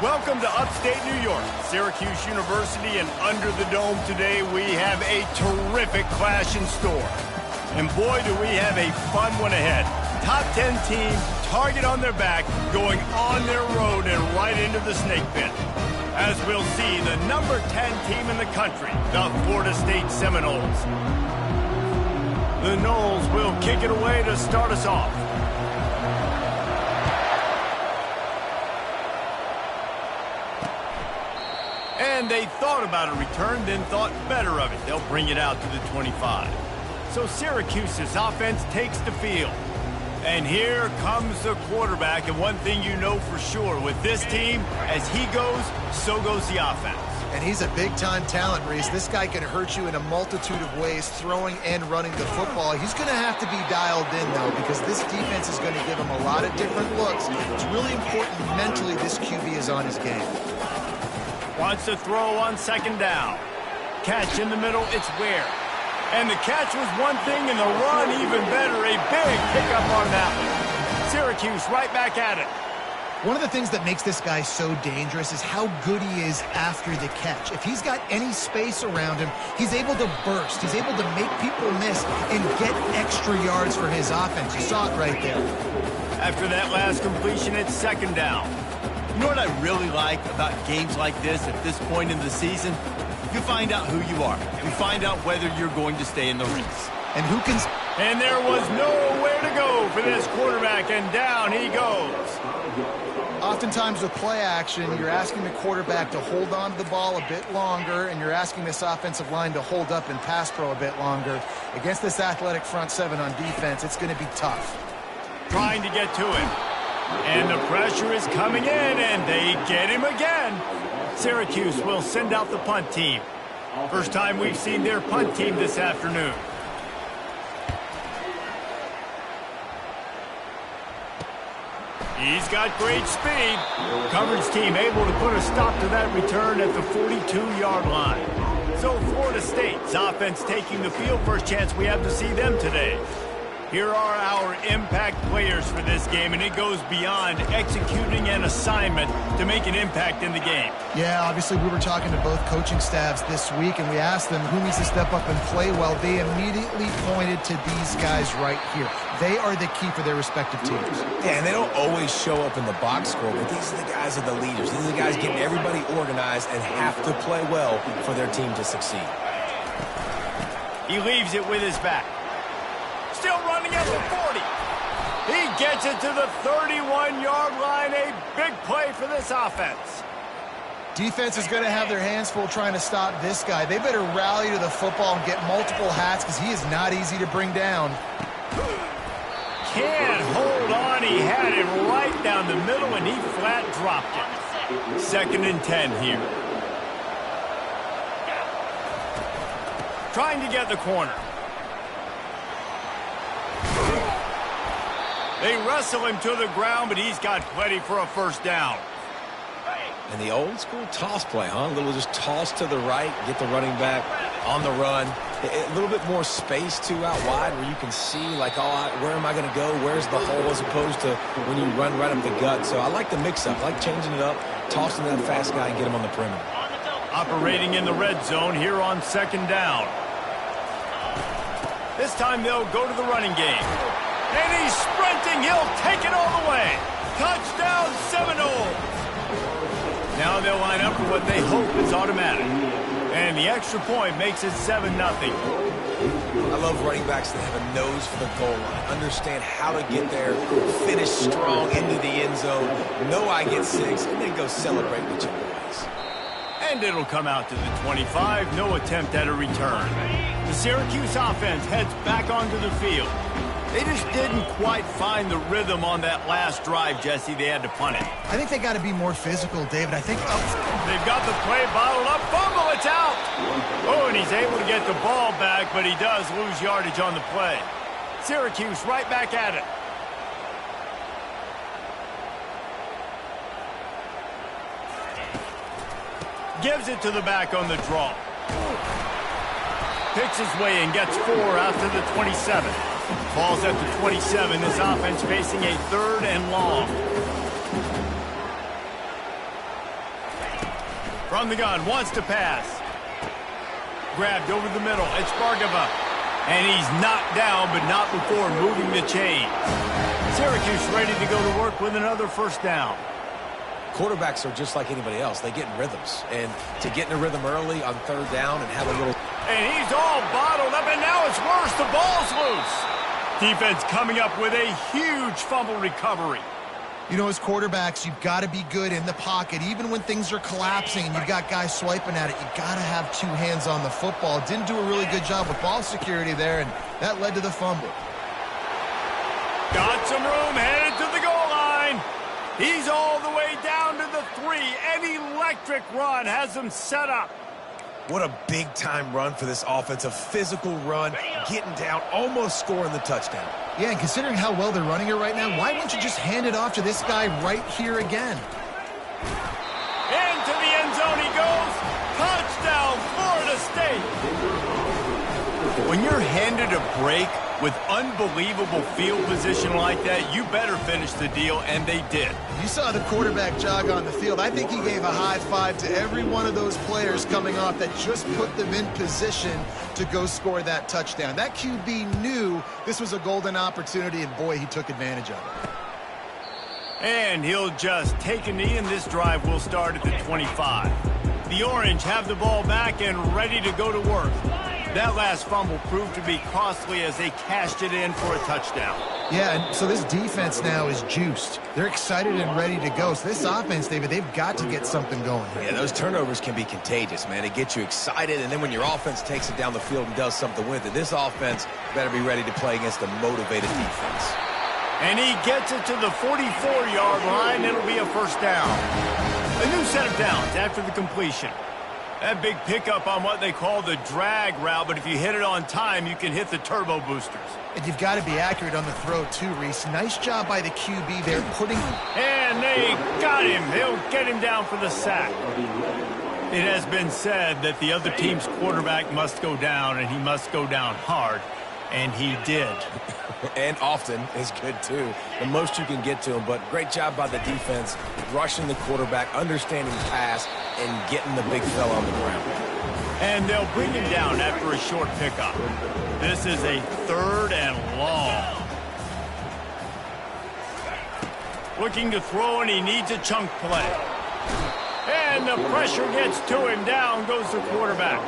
Welcome to upstate New York, Syracuse University, and under the dome today we have a terrific clash in store. And boy, do we have a fun one ahead. Top 10 team, target on their back, going on their road and right into the snake pit. As we'll see, the number 10 team in the country, the Florida State Seminoles. The Noles will kick it away to start us off. And they thought about a return, then thought better of it. They'll bring it out to the 25. So Syracuse's offense takes the field. And here comes the quarterback. And one thing you know for sure, with this team, as he goes, so goes the offense. And he's a big-time talent, Reese. This guy can hurt you in a multitude of ways, throwing and running the football. He's going to have to be dialed in, though, because this defense is going to give him a lot of different looks. It's really important mentally this QB is on his game. Wants to throw on second down. Catch in the middle, it's Ware. And the catch was one thing, and the run even better. A big pickup on that one. Syracuse right back at it. One of the things that makes this guy so dangerous is how good he is after the catch. If he's got any space around him, he's able to burst. He's able to make people miss and get extra yards for his offense. You saw it right there. After that last completion, it's second down. You know what I really like about games like this at this point in the season? You find out who you are. You find out whether you're going to stay in the race. And who can... And there was nowhere to go for this quarterback, and down he goes. Oftentimes with play action, you're asking the quarterback to hold on to the ball a bit longer, and you're asking this offensive line to hold up and pass pro a bit longer. Against this athletic front seven on defense, it's going to be tough. Trying to get to him. And the pressure is coming in, and they get him again. Syracuse will send out the punt team. First time we've seen their punt team this afternoon. He's got great speed. Coverage team able to put a stop to that return at the 42-yard line. So Florida State's offense taking the field. First chance we have to see them today. Here are our impact players for this game, and it goes beyond executing an assignment to make an impact in the game. Yeah, obviously we were talking to both coaching staffs this week, and we asked them who needs to step up and play well. They immediately pointed to these guys right here. They are the key for their respective teams. Yeah, and they don't always show up in the box score, but these are the guys that are the leaders. These are the guys getting everybody organized and have to play well for their team to succeed. He leaves it with his back. Still running at the 40. He gets it to the 31-yard line. A big play for this offense. Defense is going to have their hands full trying to stop this guy. They better rally to the football and get multiple hats because he is not easy to bring down. Can't hold on. He had it right down the middle, and he flat dropped it. Second and 10 here. Trying to get the corner. They wrestle him to the ground, but he's got plenty for a first down. And the old school toss play, huh? A little just toss to the right, get the running back on the run. A little bit more space, too, out wide where you can see, like, oh, where am I going to go? Where's the hole as opposed to when you run right up the gut. So I like the mix-up. I like changing it up, tossing that fast guy and get him on the perimeter. Operating in the red zone here on second down. This time they'll go to the running game. And he's sprinting. He'll take it all the way. Touchdown, Seminoles. Now they'll line up for what they hope is automatic. And the extra point makes it 7-0. I love running backs that have a nose for the goal line. Understand how to get there, finish strong into the end zone, know I get 6, and then go celebrate with your boys. And it'll come out to the 25. No attempt at a return. The Syracuse offense heads back onto the field. They just didn't quite find the rhythm on that last drive, Jesse. They had to punt it. I think they got to be more physical, David. I think... They've got the play bottled up. Fumble, it's out. Oh, and he's able to get the ball back, but he does lose yardage on the play. Syracuse right back at it. Gives it to the back on the draw. Picks his way and gets 4 out to the 27. Falls at the 27. This offense facing a 3rd and long. From the gun, wants to pass. Grabbed over the middle. It's Bargava. And he's knocked down, but not before moving the chain. Syracuse ready to go to work with another first down. Quarterbacks are just like anybody else. They get in rhythms. And to get in a rhythm early on third down and have a little... And he's all bottled up, and now it's worse. The ball's loose. Defense coming up with a huge fumble recovery. You know, as quarterbacks, you've got to be good in the pocket. Even when things are collapsing and you've got guys swiping at it, you've got to have two hands on the football. Didn't do a really good job with ball security there, and that led to the fumble. Got some room, headed to the goal line. He's all the way down to the 3. An electric run has him set up. What a big-time run for this offense. A physical run, getting down, almost scoring the touchdown. Yeah, and considering how well they're running it right now, why wouldn't you just hand it off to this guy right here again? Into the end zone he goes. Touchdown, Florida State. When you're handed a break with unbelievable field position like that, you better finish the deal, and they did. You saw the quarterback jog on the field. I think he gave a high five to every one of those players coming off that just put them in position to go score that touchdown. That QB knew this was a golden opportunity, and boy, he took advantage of it. And he'll just take a knee, and this drive will start at the 25. The Orange have the ball back and ready to go to work. That last fumble proved to be costly as they cashed it in for a touchdown. Yeah, and so this defense now is juiced. They're excited and ready to go. So this offense, David, they've got to get something going. Yeah, those turnovers can be contagious, man. It gets you excited, and then when your offense takes it down the field and does something with it, this offense better be ready to play against a motivated defense. And he gets it to the 44-yard line. It'll be a first down. A new set of downs after the completion. That big pickup on what they call the drag route, but if you hit it on time, you can hit the turbo boosters. And you've got to be accurate on the throw, too, Reese. Nice job by the QB there putting... And they got him. They'll get him down for the sack. It has been said that the other team's quarterback must go down, and he must go down hard. And he did. And often is good, too. The most you can get to him, but great job by the defense, rushing the quarterback, understanding the pass, and getting the big fella on the ground. And they'll bring him down after a short pickup. This is a 3rd and long. Looking to throw, and he needs a chunk play. And the pressure gets to him. Down goes the quarterback.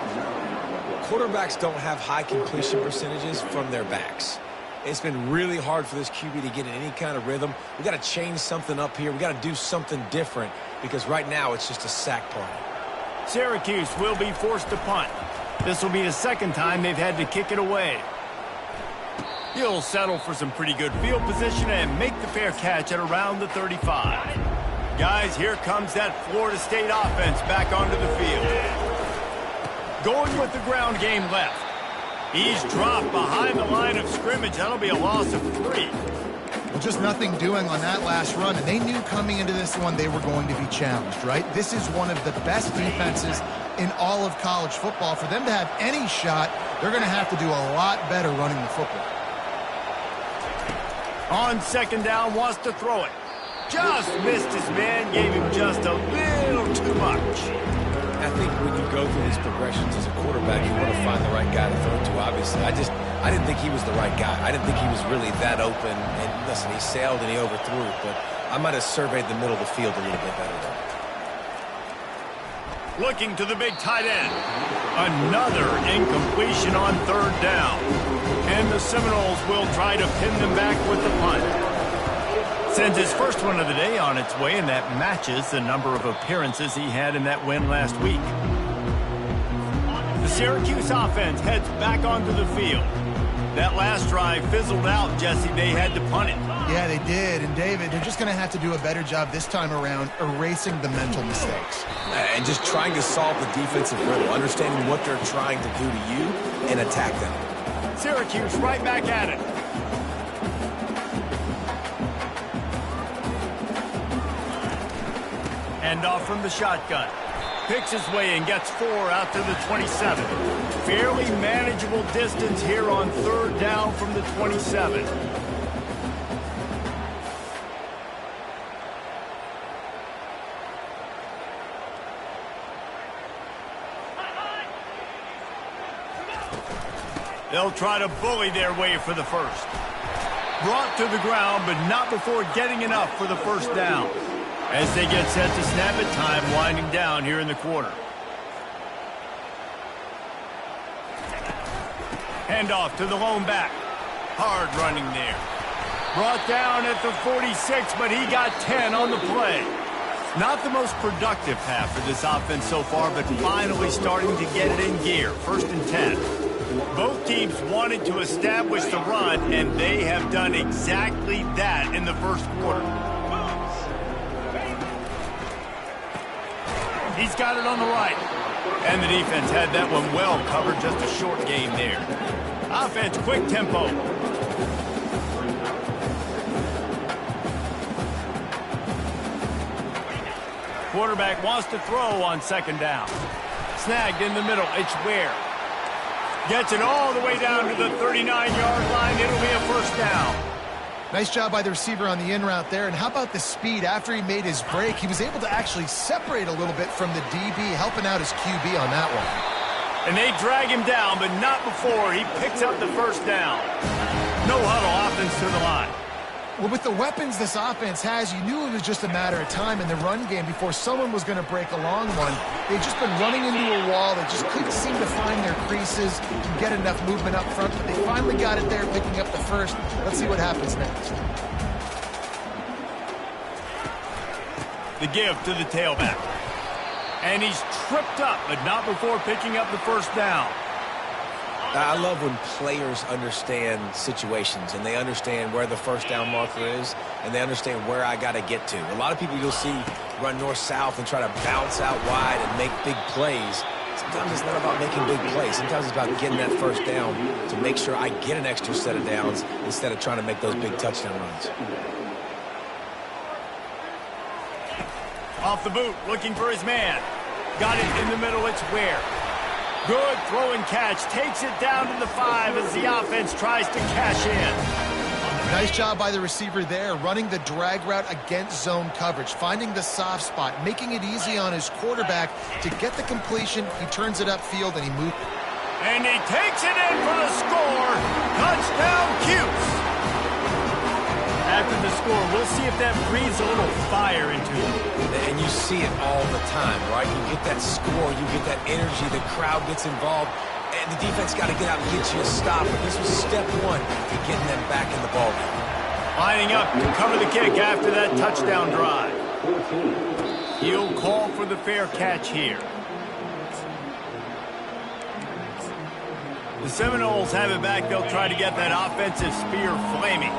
Quarterbacks don't have high completion percentages from their backs. It's been really hard for this QB to get in any kind of rhythm. We got to change something up here. We got to do something different because right now it's just a sack play. Syracuse will be forced to punt. This will be the second time they've had to kick it away. He'll settle for some pretty good field position and make the fair catch at around the 35. Guys, here comes that Florida State offense back onto the field. Going with the ground game left. He's dropped behind the line of scrimmage. That'll be a loss of 3. Well, just nothing doing on that last run, and they knew coming into this one they were going to be challenged, right? This is one of the best defenses in all of college football. For them to have any shot, they're going to have to do a lot better running the football. On second down, wants to throw it. Just missed his man, gave him just a little too much. I think when you go through these progressions as a quarterback, you want to find the right guy to throw to, obviously. I didn't think he was the right guy. I didn't think he was really that open. And listen, he sailed and he overthrew it, but I might have surveyed the middle of the field a little bit better there. Looking to the big tight end. Another incompletion on 3rd down. And the Seminoles will try to pin them back with the punt. Sends his first one of the day on its way, and that matches the number of appearances he had in that win last week. The Syracuse offense heads back onto the field. That last drive fizzled out, Jesse. They had to punt it. Yeah, they did. And, David, they're just going to have to do a better job this time around erasing the mental mistakes. And just trying to solve the defensive riddle, understanding what they're trying to do to you and attack them. Syracuse right back at it. Hand off from the shotgun. Picks his way and gets 4 out to the 27. Fairly manageable distance here on 3rd down from the 27. They'll try to bully their way for the first. Brought to the ground, but not before getting enough for the first down. As they get set to snap it, time winding down here in the quarter. Handoff to the lone back. Hard running there. Brought down at the 46, but he got 10 on the play. Not the most productive half for this offense so far, but finally starting to get it in gear. 1st and 10. Both teams wanted to establish the run, and they have done exactly that in the first quarter. He's got it on the right. And the defense had that one well covered, just a short game there. Offense, quick tempo. Quarterback wants to throw on 2nd down. Snagged in the middle. It's Ware. Gets it all the way down to the 39-yard line. It'll be a 1st down. Nice job by the receiver on the in route there. And how about the speed? After he made his break, he was able to actually separate a little bit from the DB, helping out his QB on that one. And they drag him down, but not before he picks up the 1st down. No huddle, offense to the line. Well, with the weapons this offense has, you knew it was just a matter of time in the run game before someone was going to break a long one. They've just been running into a wall. They just couldn't seem to find their creases and get enough movement up front, but they finally got it there, picking up the 1st. Let's see what happens next. The give to the tailback. And he's tripped up, but not before picking up the 1st down. I love when players understand situations and they understand where the 1st down marker is and they understand where I got to get to. A lot of people you'll see run north-south and try to bounce out wide and make big plays. Sometimes it's not about making big plays. Sometimes it's about getting that 1st down to make sure I get an extra set of downs instead of trying to make those big touchdown runs. Off the boot, looking for his man. Got it in the middle, it's Ware. Good throw and catch, takes it down to the 5 as the offense tries to cash in. Nice job by the receiver there, running the drag route against zone coverage, finding the soft spot, making it easy on his quarterback to get the completion. He turns it upfield and he moves. And he takes it in for the score. Touchdown, Cuse. After the score, we'll see if that breathes a little fire into him. And you see it all the time, right? You get that score, you get that energy, the crowd gets involved, and the defense got to get out and get you a stop. But this was step 1 to getting them back in the ballgame. Lining up to cover the kick after that touchdown drive. He'll call for the fair catch here. The Seminoles have it back. They'll try to get that offensive spear flaming.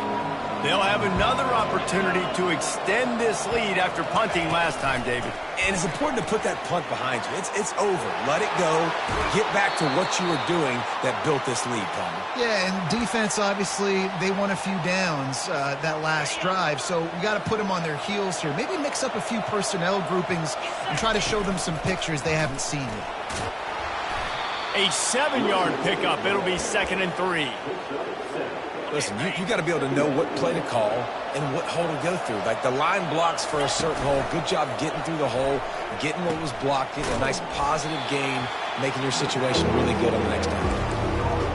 They'll have another opportunity to extend this lead after punting last time, David. And it's important to put that punt behind you. It's over. Let it go. Get back to what you were doing that built this lead, Palmer. Yeah, and defense, obviously, they won a few downs that last drive, so we got to put them on their heels here. Maybe mix up a few personnel groupings and try to show them some pictures they haven't seen yet. A 7-yard pickup. It'll be 2nd and 3. Listen, you got to be able to know what play to call and what hole to go through. Like the line blocks for a certain hole. Good job getting through the hole, getting what was blocked, getting a nice positive gain, making your situation really good on the next down.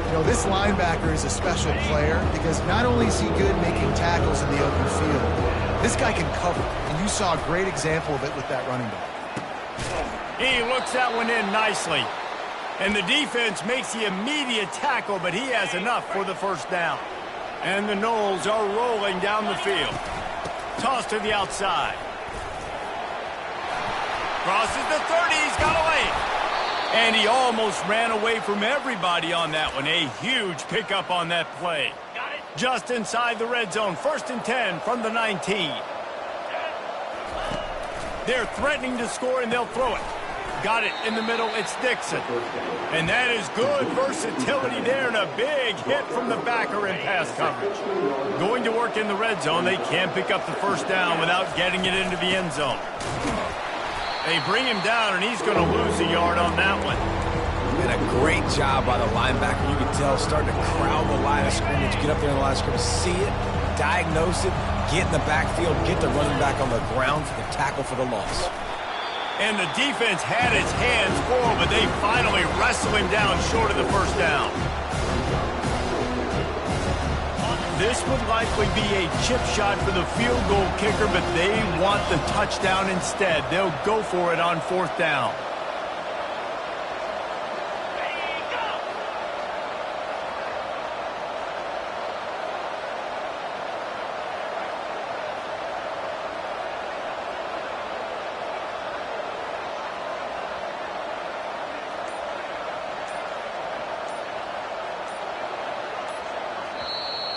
You know, this linebacker is a special player because not only is he good making tackles in the open field, this guy can cover. And you saw a great example of it with that running back. He looks that one in nicely. And the defense makes the immediate tackle, but he has enough for the 1st down. And the Noles are rolling down the field. Toss to the outside. Crosses the 30, he's got away. And he almost ran away from everybody on that one. A huge pickup on that play. Just inside the red zone, 1st and 10 from the 19. They're threatening to score, and they'll throw it. Got it in the middle, it's Dixon. And that is good versatility there and a big hit from the backer in pass coverage. Going to work in the red zone, they can't pick up the 1st down without getting it into the end zone. They bring him down, and he's going to lose a yard on that one. Did a great job by the linebacker. You can tell starting to crowd the line of scrimmage, get up there in the line of scrimmage, see it, diagnose it, get in the backfield, get the running back on the ground for the tackle for the loss. And the defense had its hands full, but they finally wrestle him down short of the 1st down. This would likely be a chip shot for the field goal kicker, but they want the touchdown instead. They'll go for it on 4th down.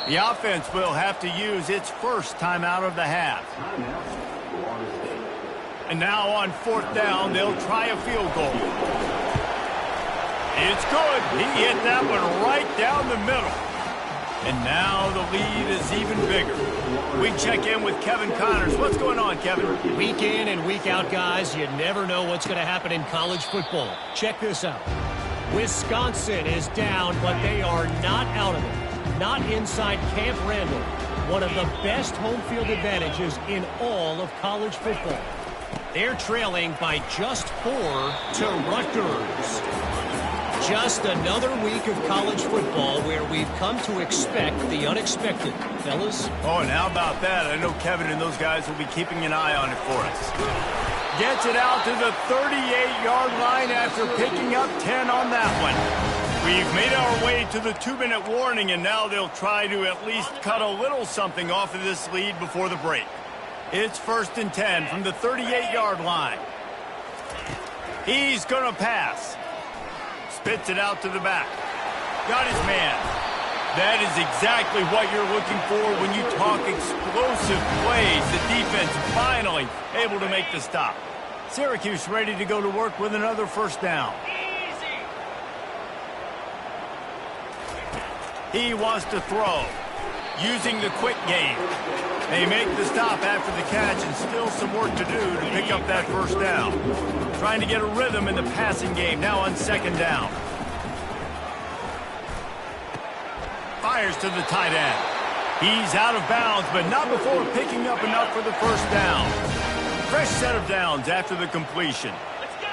The offense will have to use its first timeout of the half. And now on 4th down, they'll try a field goal. It's good. He hit that one right down the middle. And now the lead is even bigger. We check in with Kevin Connors. What's going on, Kevin? Week in and week out, guys, you never know what's going to happen in college football. Check this out. Wisconsin is down, but they are not out of it. Not inside Camp Randall, one of the best home field advantages in all of college football. They're trailing by just 4 to Rutgers. Just another week of college football where we've come to expect the unexpected, fellas. Oh, and how about that? I know Kevin and those guys will be keeping an eye on it for us. Gets it out to the 38-yard line after picking up 10 on that one. We've made our way to the 2-minute warning, and now they'll try to at least cut a little something off of this lead before the break. It's 1st and 10 from the 38-yard line. He's going to pass. Spits it out to the back. Got his man. That is exactly what you're looking for when you talk explosive plays. The defense finally able to make the stop. Syracuse ready to go to work with another 1st down. He wants to throw, using the quick game. They make the stop after the catch, and still some work to do to pick up that 1st down. Trying to get a rhythm in the passing game, now on 2nd down. Fires to the tight end. He's out of bounds, but not before picking up enough for the 1st down. Fresh set of downs after the completion. Let's go.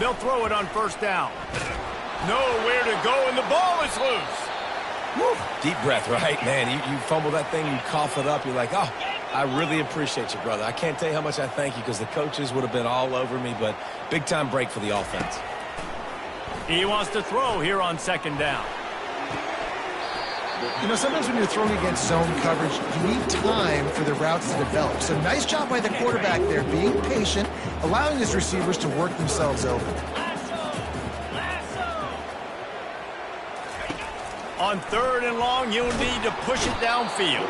They'll throw it on 1st down. Nowhere to go, and the ball is loose. Woo. Deep breath, right, man? You fumble that thing, you cough it up, you're like, oh, I really appreciate you, brother. I can't tell you how much I thank you because the coaches would have been all over me, but big-time break for the offense. He wants to throw here on 2nd down. You know, sometimes when you're throwing against zone coverage, you need time for the routes to develop. So nice job by the quarterback there, being patient, allowing his receivers to work themselves open. On 3rd and long, you'll need to push it downfield.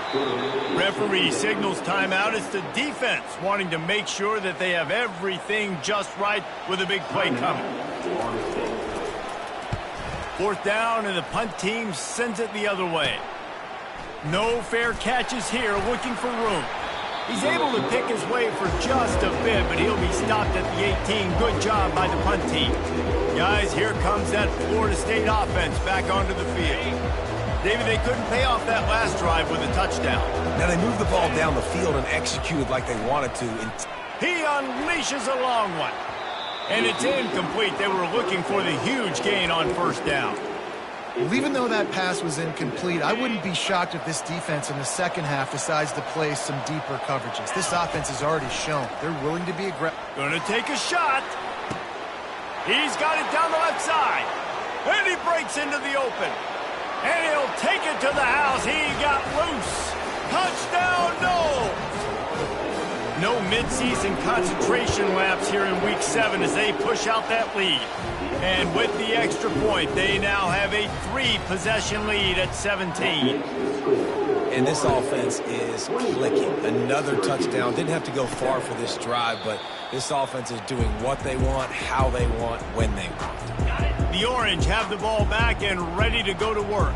Referee signals timeout. It's the defense wanting to make sure that they have everything just right with a big play coming. 4th down, and the punt team sends it the other way. No fair catches here, looking for room. He's able to pick his way for just a bit, but he'll be stopped at the 18. Good job by the punt team. Guys, here comes that Florida State offense back onto the field. David, they couldn't pay off that last drive with a touchdown. Now they moved the ball down the field and executed like they wanted to. He unleashes a long one. And it's incomplete. They were looking for the huge gain on 1st down. Well, even though that pass was incomplete, I wouldn't be shocked if this defense in the 2nd half decides to play some deeper coverages. This offense has already shown they're willing to be aggressive. Gonna take a shot. He's got it down the left side. And he breaks into the open. And he'll take it to the house. He got loose. Touchdown, no! No midseason concentration laps here in Week 7 as they push out that lead. And with the extra point, they now have a 3-possession lead at 17. And this offense is clicking. Another touchdown. Didn't have to go far for this drive, but this offense is doing what they want, how they want, when they want. The Orange have the ball back and ready to go to work.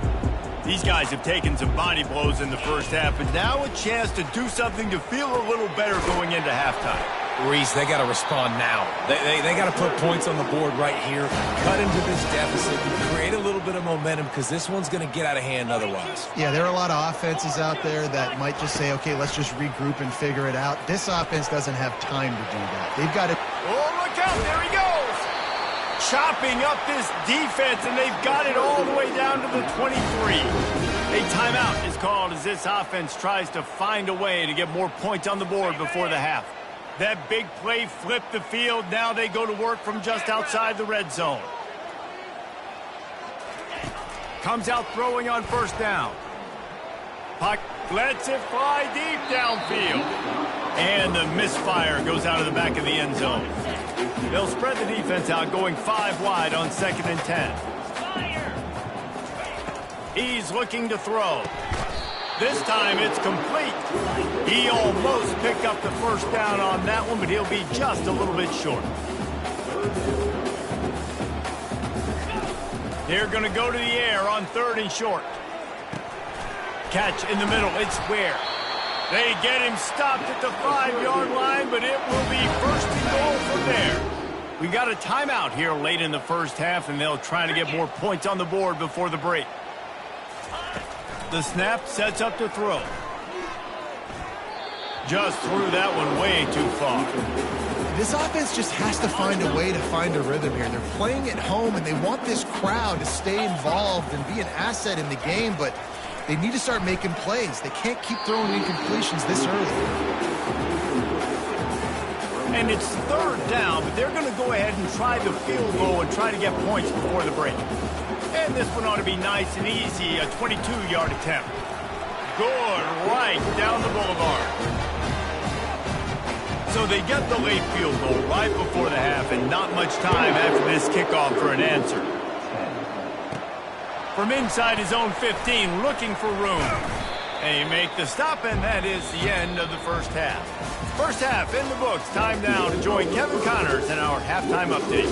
These guys have taken some body blows in the 1st half, but now a chance to do something to feel a little better going into halftime. Reese, they got to respond now. They got to put points on the board right here, cut into this deficit, create a little bit of momentum because this one's going to get out of hand otherwise. Yeah, there are a lot of offenses out there that might just say, okay, let's just regroup and figure it out. This offense doesn't have time to do that. They've got to... Oh, look out. There he goes. chopping up this defense, and they've got it all the way down to the 23. A timeout is called as this offense tries to find a way to get more points on the board before the half. That big play flipped the field. Now they go to work from just outside the red zone. Comes out throwing on first down. Puck lets it fly deep downfield. And the misfire goes out of the back of the end zone. They'll spread the defense out, going 5 wide on 2nd and 10. He's looking to throw. This time it's complete. He almost picked up the first down on that one, but he'll be just a little bit short. They're going to go to the air on 3rd and short. Catch in the middle. It's square. They get him stopped at the 5-yard line, but it will be 1st and goal from there. We got a timeout here late in the first half, and they'll try to get more points on the board before the break. The snap sets up to throw. Just threw that one way too far. This offense just has to find a way to find a rhythm here. They're playing at home, and they want this crowd to stay involved and be an asset in the game, but they need to start making plays. They can't keep throwing incompletions this early. And it's 3rd down, but they're going to go ahead and try the field goal and try to get points before the break. And this one ought to be nice and easy, a 22-yard attempt. Good, right down the boulevard. So they get the late field goal right before the half, and not much time after this kickoff for an answer. From inside his own 15, looking for room. They make the stop, and that is the end of the first half. First half in the books. Time now to join Kevin Connors in our halftime update.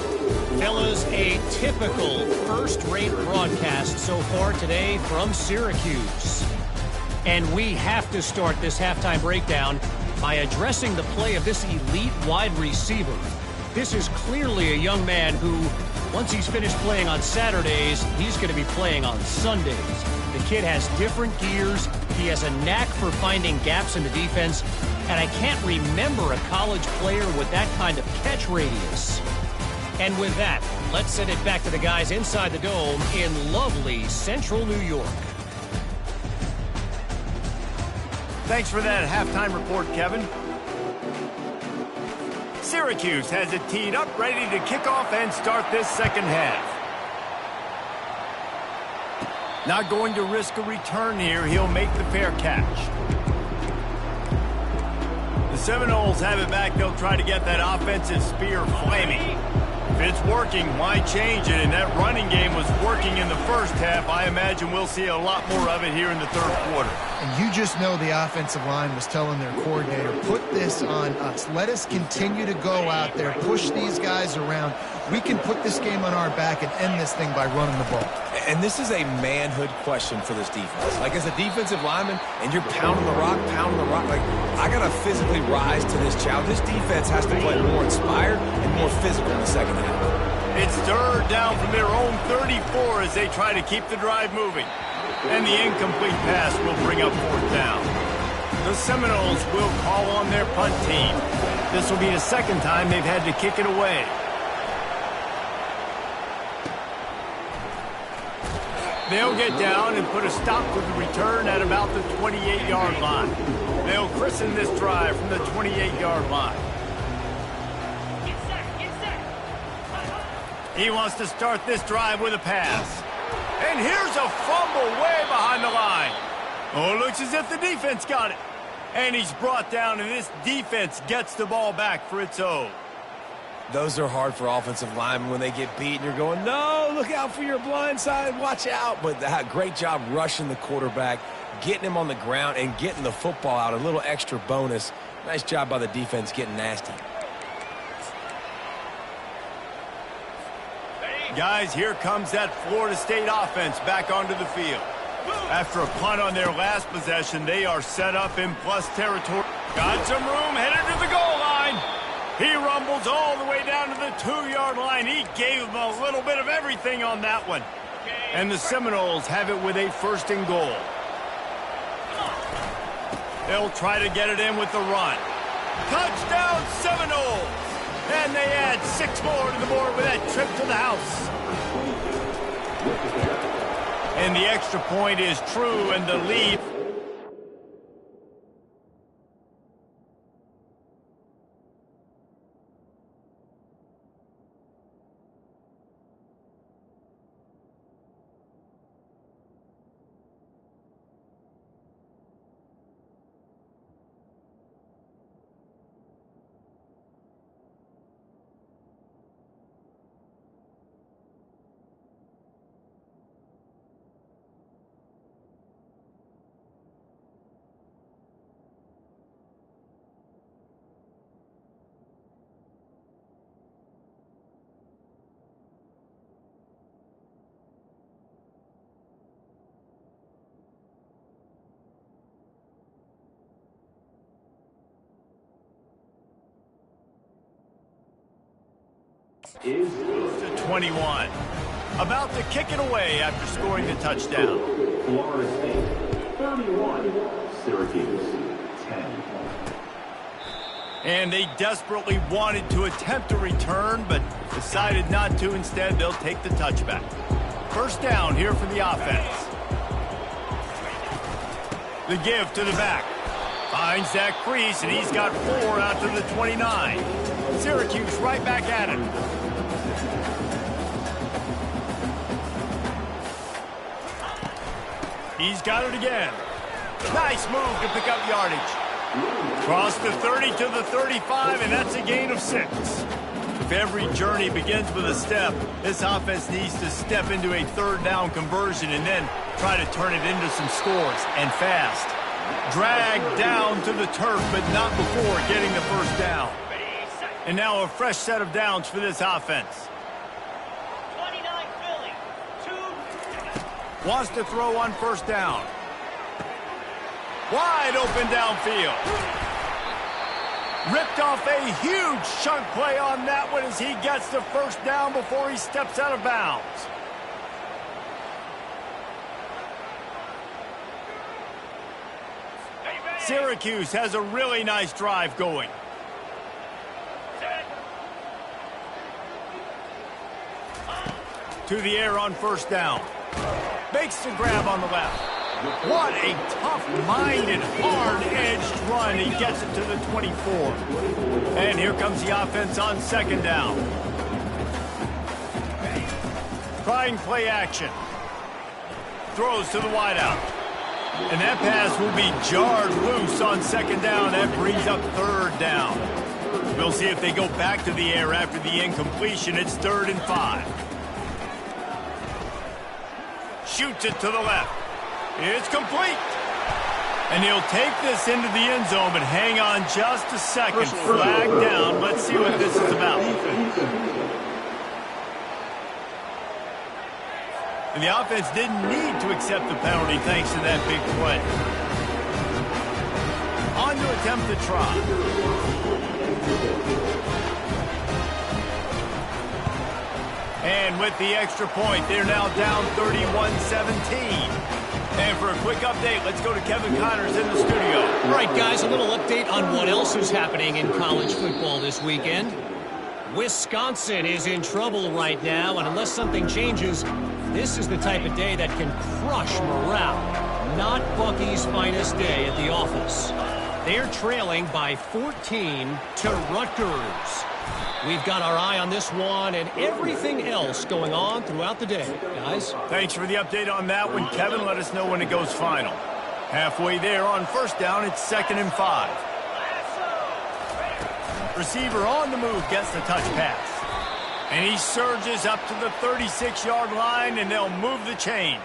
Fellas, a typical first-rate broadcast so far today from Syracuse. And we have to start this halftime breakdown by addressing the play of this elite wide receiver. This is clearly a young man who, once he's finished playing on Saturdays, he's going to be playing on Sundays. The kid has different gears. He has a knack for finding gaps in the defense. And I can't remember a college player with that kind of catch radius. And with that, let's send it back to the guys inside the dome in lovely Central New York. Thanks for that halftime report, Kevin. Syracuse has it teed up, ready to kick off and start this second half. Not going to risk a return here. He'll make the fair catch. The Seminoles have it back. They'll try to get that offensive spear flaming. If it's working, why change it? And that running game was working in the first half. I imagine we'll see a lot more of it here in the third quarter. And you just know the offensive line was telling their coordinator, put this on us. Let us continue to go out there, push these guys around. We can put this game on our back and end this thing by running the ball. And this is a manhood question for this defense. Like, as a defensive lineman, and you're pounding the rock, like, I got to physically rise to this challenge. This defense has to play more inspired and more physical in the second half. It's 3rd down from their own 34 as they try to keep the drive moving. And the incomplete pass will bring up 4th down. The Seminoles will call on their punt team. This will be the second time they've had to kick it away. They'll get down and put a stop to the return at about the 28-yard line. They'll christen this drive from the 28-yard line. He wants to start this drive with a pass. And here's a fumble way behind the line. Oh, it looks as if the defense got it. And he's brought down, and this defense gets the ball back for its own. Those are hard for offensive linemen when they get beat and you're going, no, look out for your blind side, watch out. But great job rushing the quarterback, getting him on the ground, and getting the football out. A little extra bonus. Nice job by the defense getting nasty. Guys, here comes that Florida State offense back onto the field. After a punt on their last possession, they are set up in plus territory. Got some room, headed to the goal line. He rumbles all the way down to the 2-yard line. He gave them a little bit of everything on that one. And the Seminoles have it with a 1st and goal. They'll try to get it in with the run. Touchdown, Seminoles! And they add 6 more to the board with that trip to the house. And the extra point is true, and the lead. Is to 21. About to kick it away after scoring the touchdown. Florida State 31, Syracuse 10. And they desperately wanted to attempt a return, but decided not to. Instead, they'll take the touchback. First down here for the offense. The give to the back. Finds that crease, and he's got 4 out to the 29. Syracuse right back at it. He's got it again. Nice move to pick up yardage. Cross the 30 to the 35, and that's a gain of 6. If every journey begins with a step, this offense needs to step into a third down conversion and then try to turn it into some scores, and fast. Dragged down to the turf, but not before getting the first down. And now a fresh set of downs for this offense. 29 Philly. 2. Wants to throw on first down. Wide open downfield. Ripped off a huge chunk play on that one as he gets the first down before he steps out of bounds. Syracuse has a really nice drive going. To the air on first down. Makes the grab on the left. What a tough-minded, hard-edged run. He gets it to the 24. And here comes the offense on second down. Trying play action. Throws to the wideout. And that pass will be jarred loose on second down. That brings up third down. We'll see if they go back to the air after the incompletion. It's 3rd and 5. Shoots it to the left. It's complete. And he'll take this into the end zone, but hang on just a second. Flag down. Let's see what this is about. And the offense didn't need to accept the penalty thanks to that big play. On to attempt the try. And with the extra point, they're now down 31-17. And for a quick update, let's go to Kevin Connors in the studio. All right, guys, a little update on what else is happening in college football this weekend. Wisconsin is in trouble right now, and unless something changes, this is the type of day that can crush morale. Not Bucky's finest day at the office. They're trailing by 14 to Rutgers. We've got our eye on this one and everything else going on throughout the day, guys. Thanks for the update on that one, Kevin. Let us know when it goes final. Halfway there on first down, it's 2nd and 5. Receiver on the move gets the touch pass. And he surges up to the 36-yard line, and they'll move the chains.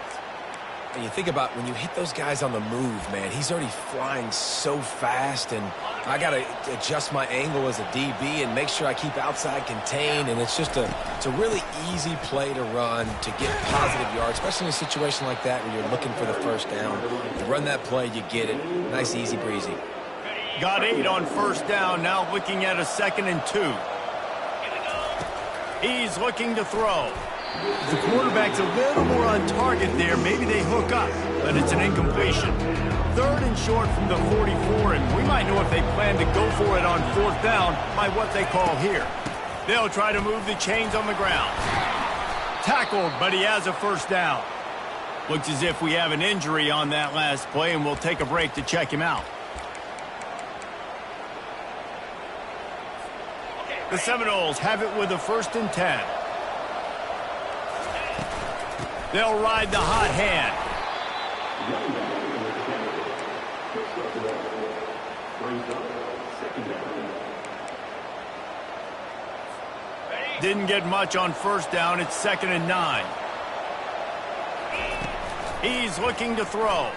And you think about when you hit those guys on the move, man, he's already flying so fast, and I got to adjust my angle as a DB and make sure I keep outside contained, and it's a really easy play to run to get positive yards, especially in a situation like that where you're looking for the first down. You run that play, you get it. Nice, easy breezy. Got 8 on first down, now looking at a 2nd and 2. He's looking to throw. The quarterback's a little more on target there. Maybe they hook up, but it's an incompletion. 3rd and short from the 44, and we might know if they plan to go for it on 4th down by what they call here. They'll try to move the chains on the ground. Tackled, but he has a first down. Looks as if we have an injury on that last play, and we'll take a break to check him out. The Seminoles have it with a 1st and 10. They'll ride the hot hand. Didn't get much on 1st down. It's 2nd and 9. He's looking to throw.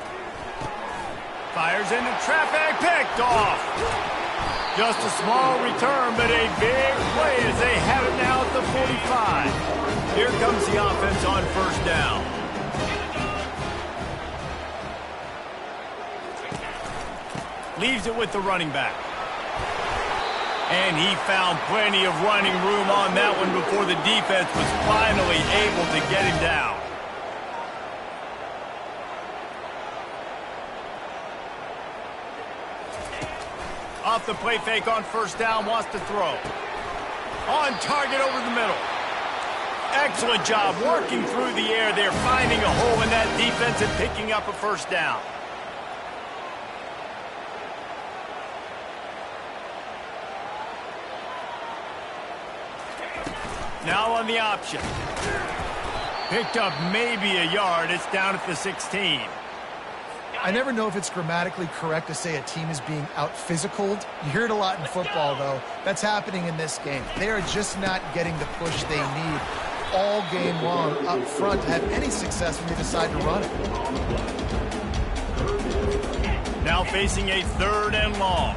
Fires into traffic, picked off. Just a small return, but a big play as they have it now at the 45. Here comes the offense on 1st down. Leaves it with the running back. And he found plenty of running room on that one before the defense was finally able to get him down. Off the play fake on 1st down, wants to throw. On target over the middle. Excellent job working through the air there, finding a hole in that defense and picking up a 1st down. Now on the option. Picked up maybe a yard. It's down at the 16. I never know if it's grammatically correct to say a team is being out-physicaled. You hear it a lot in football, though. That's happening in this game. They are just not getting the push they need all game long up front to have any success when they decide to run it. Now facing a 3rd and long.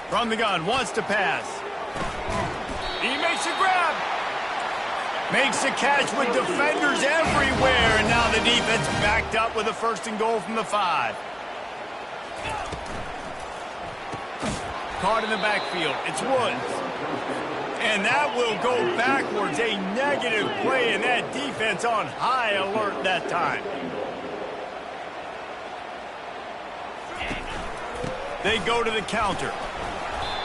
From the gun, wants to pass. He makes a grab. Makes a catch with defenders everywhere, and now the defense backed up with a 1st and goal from the 5. Caught in the backfield. It's Woods. And that will go backwards. A negative play, and that defense on high alert that time. They go to the counter.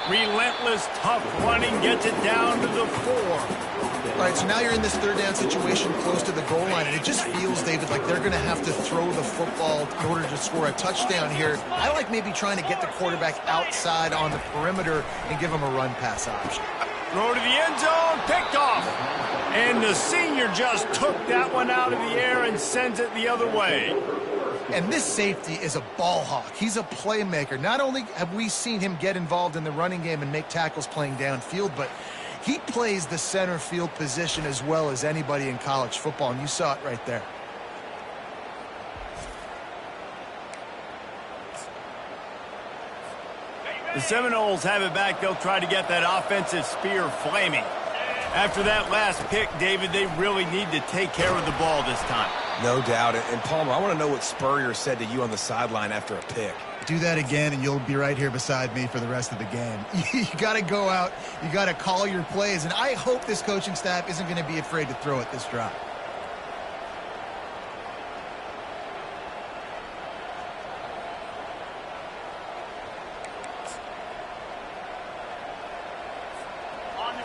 Relentless, tough running, gets it down to the 4. All right, so now you're in this 3rd down situation close to the goal line, and it just feels, David, like they're going to have to throw the football in order to score a touchdown here. I like maybe trying to get the quarterback outside on the perimeter and give him a run-pass option. Throw to the end zone, picked off. And the senior just took that one out of the air and sends it the other way. And this safety is a ball hawk. He's a playmaker. Not only have we seen him get involved in the running game and make tackles playing downfield, but he plays the center field position as well as anybody in college football, and you saw it right there. The Seminoles have it back. They'll try to get that offensive spear flaming. After that last pick, David, they really need to take care of the ball this time. No doubt. And Palmer, I want to know what Spurrier said to you on the sideline after a pick. Do that again, and you'll be right here beside me for the rest of the game. You got to go out. You got to call your plays, and I hope this coaching staff isn't going to be afraid to throw it this drive.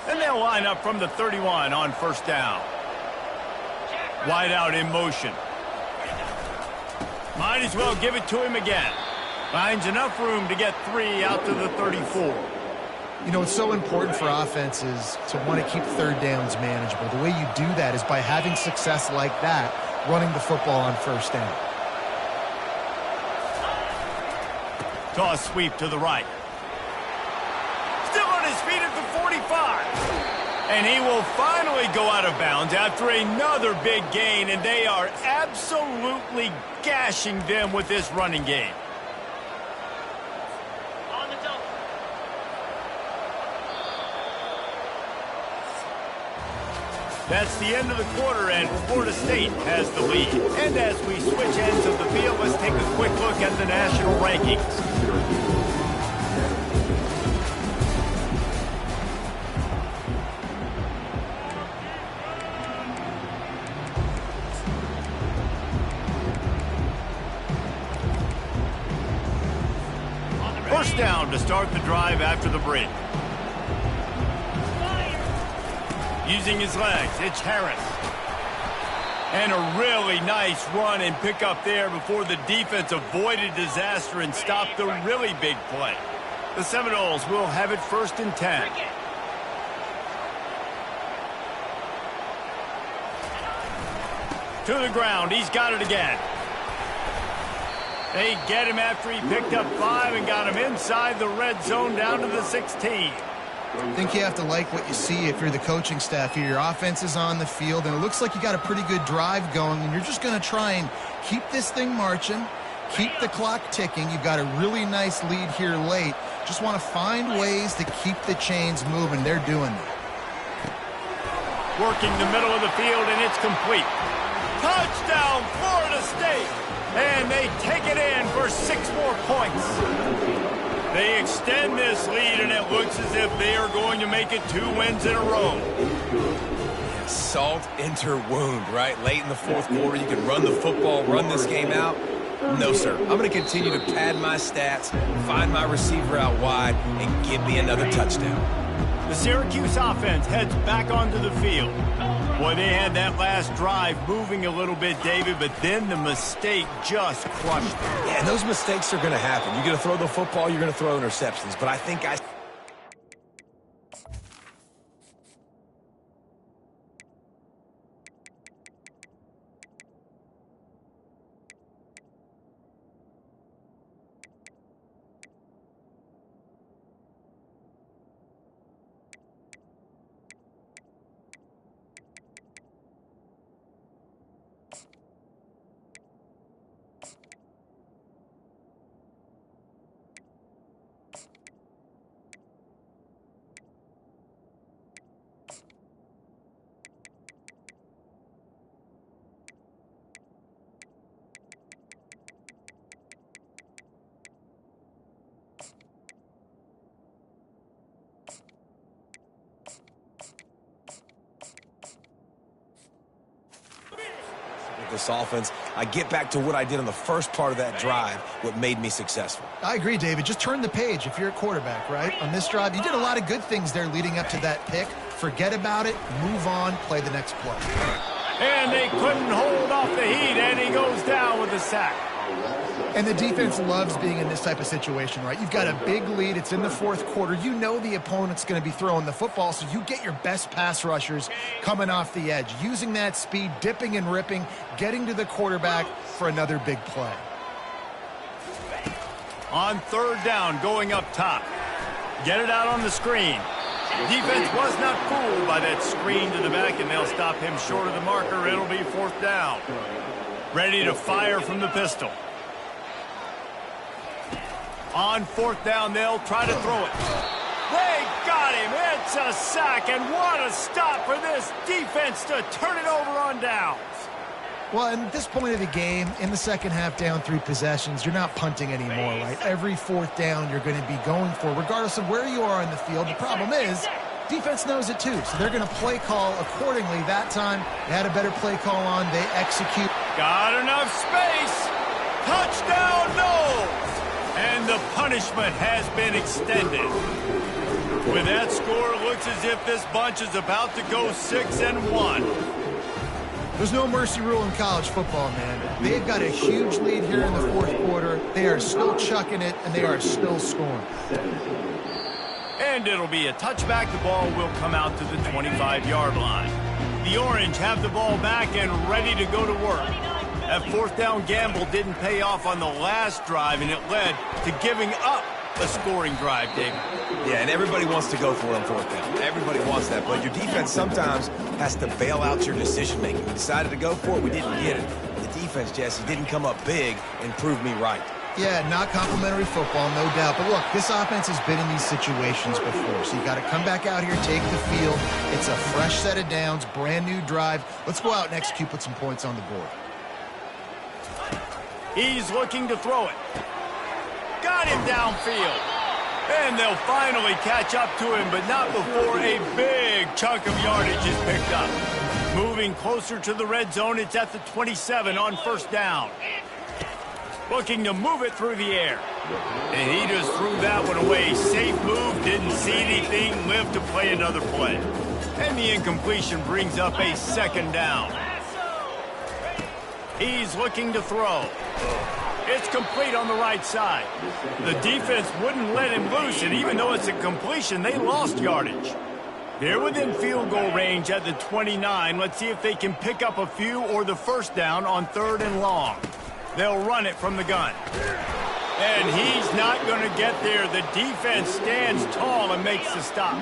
And they'll line up from the 31 on 1st down. Wide out in motion. Might as well give it to him again. Finds enough room to get 3 out to the 34. You know, it's so important for offenses to want to keep 3rd downs manageable. The way you do that is by having success like that, running the football on 1st down. Toss sweep to the right. Still on his feet at the 45. And he will finally go out of bounds after another big gain, and they are absolutely gashing them with this running game. On the double. That's the end of the quarter, and Florida State has the lead. And as we switch ends of the field, let's take a quick look at the national rankings. to start the drive after the break. Using his legs, it's Harris. And a really nice run and pick up there before the defense avoided disaster and stopped the really big play. The Seminoles will have it 1st and 10. To the ground. He's got it again. They get him after he picked up 5 and got him inside the red zone down to the 16. I think you have to like what you see if you're the coaching staff here. Your offense is on the field, and it looks like you got a pretty good drive going, and you're just going to try and keep this thing marching, keep the clock ticking. You've got a really nice lead here late. Just want to find ways to keep the chains moving. They're doing that. Working the middle of the field, and it's complete. Touchdown, Florida State! And they take it in for 6 more points. They extend this lead, and it looks as if they are going to make it 2 wins in a row. Yeah, salt enter wound, right? Late in the 4th quarter, you can run the football, run this game out. No, sir. I'm going to continue to pad my stats, find my receiver out wide, and give me another touchdown. The Syracuse offense heads back onto the field. Boy, they had that last drive moving a little bit, David, but then the mistake just crushed them. Yeah, and those mistakes are going to happen. You're going to throw the football, you're going to throw interceptions. But I think this offense, I get back to what I did on the first part of that drive, what made me successful. I agree, David. Just turn the page if you're a quarterback, right? On this drive, you did a lot of good things there leading up to that pick. Forget about it, move on, play the next play. And they couldn't hold off the heat, and he goes down with a sack. And the defense loves being in this type of situation, right? You've got a big lead. It's in the 4th quarter. You know the opponent's going to be throwing the football, so you get your best pass rushers coming off the edge, using that speed, dipping and ripping, getting to the quarterback for another big play. On 3rd down, going up top. Get it out on the screen. Defense was not fooled by that screen to the back, and they'll stop him short of the marker. It'll be 4th down. Ready to fire from the pistol. On 4th down, they'll try to throw it. They got him. It's a sack, and what a stop for this defense to turn it over on downs. Well, at this point of the game, in the second half, down 3 possessions, you're not punting anymore, right? Every 4th down you're going to be going for, regardless of where you are on the field. The problem is, defense knows it too, so they're going to play call accordingly. That time, they had a better play call on. They execute. Got enough space. Touchdown, Knowles. And the punishment has been extended. With that score, it looks as if this bunch is about to go 6-1. There's no mercy rule in college football, man. They've got a huge lead here in the 4th quarter. They are still chucking it, and they are still scoring. And it'll be a touchback. The ball will come out to the 25-yard line. The Orange have the ball back and ready to go to work. That 4th down gamble didn't pay off on the last drive, and it led to giving up a scoring drive, David. Yeah, and everybody wants to go for it on 4th down. Everybody wants that, but your defense sometimes has to bail out your decision-making. We decided to go for it. We didn't get it. The defense, Jesse, didn't come up big and prove me right. Yeah, not complimentary football, no doubt. But look, this offense has been in these situations before, so you got to come back out here, take the field. It's a fresh set of downs, brand new drive. Let's go out and execute, put some points on the board. He's looking to throw it. Got him downfield. And they'll finally catch up to him, but not before a big chunk of yardage is picked up. Moving closer to the red zone, it's at the 27 on 1st down. Looking to move it through the air. And he just threw that one away. Safe move, didn't see anything, lived to play another play. And the incompletion brings up a second down. He's looking to throw. It's complete on the right side. The defense wouldn't let him loose, and even though it's a completion, they lost yardage. They're within field goal range at the 29. Let's see if they can pick up a few or the first down on 3rd and long. They'll run it from the gun. And he's not going to get there. The defense stands tall and makes the stop.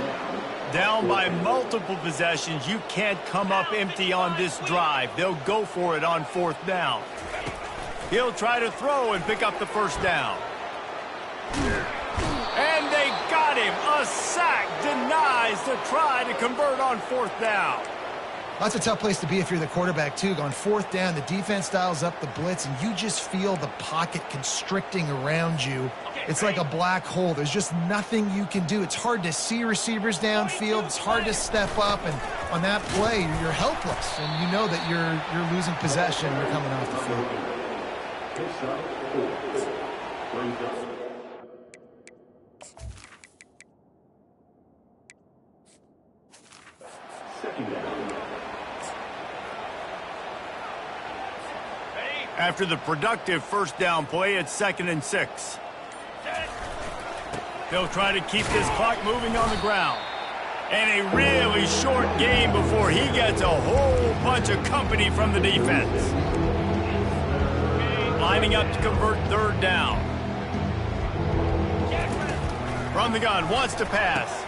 Down by multiple possessions, you can't come up empty on this drive. They'll go for it on 4th down. He'll try to throw and pick up the first down. And they got him. A sack denies the try to convert on 4th down. That's a tough place to be if you're the quarterback, too. On 4th down, the defense dials up the blitz, and you just feel the pocket constricting around you. It's like a black hole. There's just nothing you can do. It's hard to see receivers downfield. It's hard to step up, and on that play, you're helpless, and you know that you're losing possession. You're coming off the field. After the productive first down play, it's 2nd and 6. They'll try to keep this clock moving on the ground. And a really short game before he gets a whole bunch of company from the defense. Lining up to convert 3rd down. From the gun, wants to pass.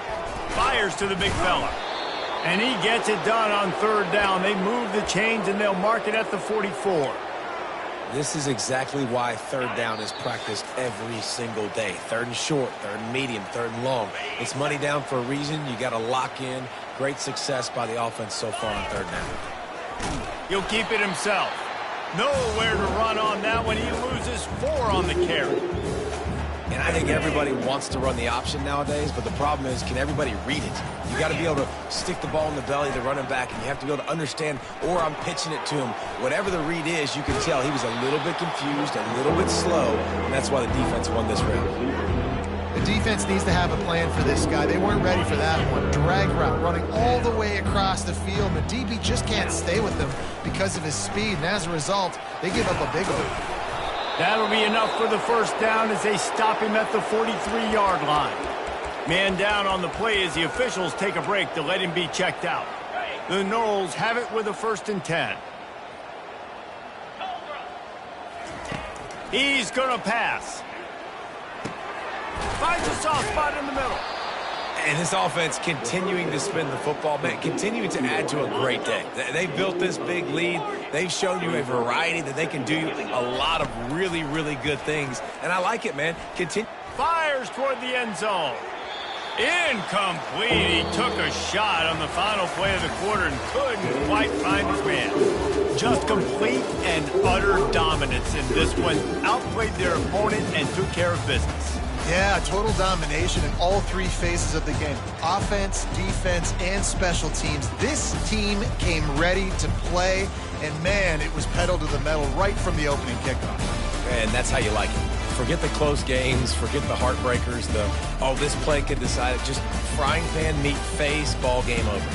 Fires to the big fella. And he gets it done on 3rd down. They move the chains and they'll mark it at the 44. This is exactly why 3rd down is practiced every single day. 3rd and short, 3rd and medium, 3rd and long. It's money down for a reason. You got to lock in. Great success by the offense so far on 3rd down. He'll keep it himself. Nowhere to run on that one. He loses 4 on the carry. And I think everybody wants to run the option nowadays, but the problem is, can everybody read it? You got to be able to stick the ball in the belly of the running back, and you have to be able to understand, or I'm pitching it to him. Whatever the read is, you can tell he was a little bit confused, a little bit slow, and that's why the defense won this round. The defense needs to have a plan for this guy. They weren't ready for that one. Drag route running all the way across the field. The DB just can't stay with them because of his speed, and as a result, they give up a big one. That'll be enough for the first down as they stop him at the 43-yard line. Man down on the play as the officials take a break to let him be checked out. The Noles have it with a 1st and 10. He's going to pass. Finds a soft spot in the middle. And this offense continuing to spin the football, man, continuing to add to a great day. They've built this big lead. They've shown you a variety that they can do a lot of really, really good things. And I like it, man. Fires toward the end zone. Incomplete. He took a shot on the final play of the quarter and couldn't quite find his man. Just complete and utter dominance in this one. Outplayed their opponent and took care of business. Yeah, total domination in all 3 phases of the game. Offense, defense, and special teams. This team came ready to play, and man, it was pedal to the metal right from the opening kickoff. And that's how you like it. Forget the close games, forget the heartbreakers, this play could decide it. Just frying pan, meat face, ball game over.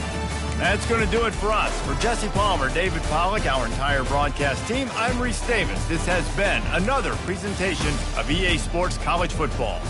That's going to do it for us. For Jesse Palmer, David Pollack, our entire broadcast team, I'm Reese Davis. This has been another presentation of EA Sports College Football.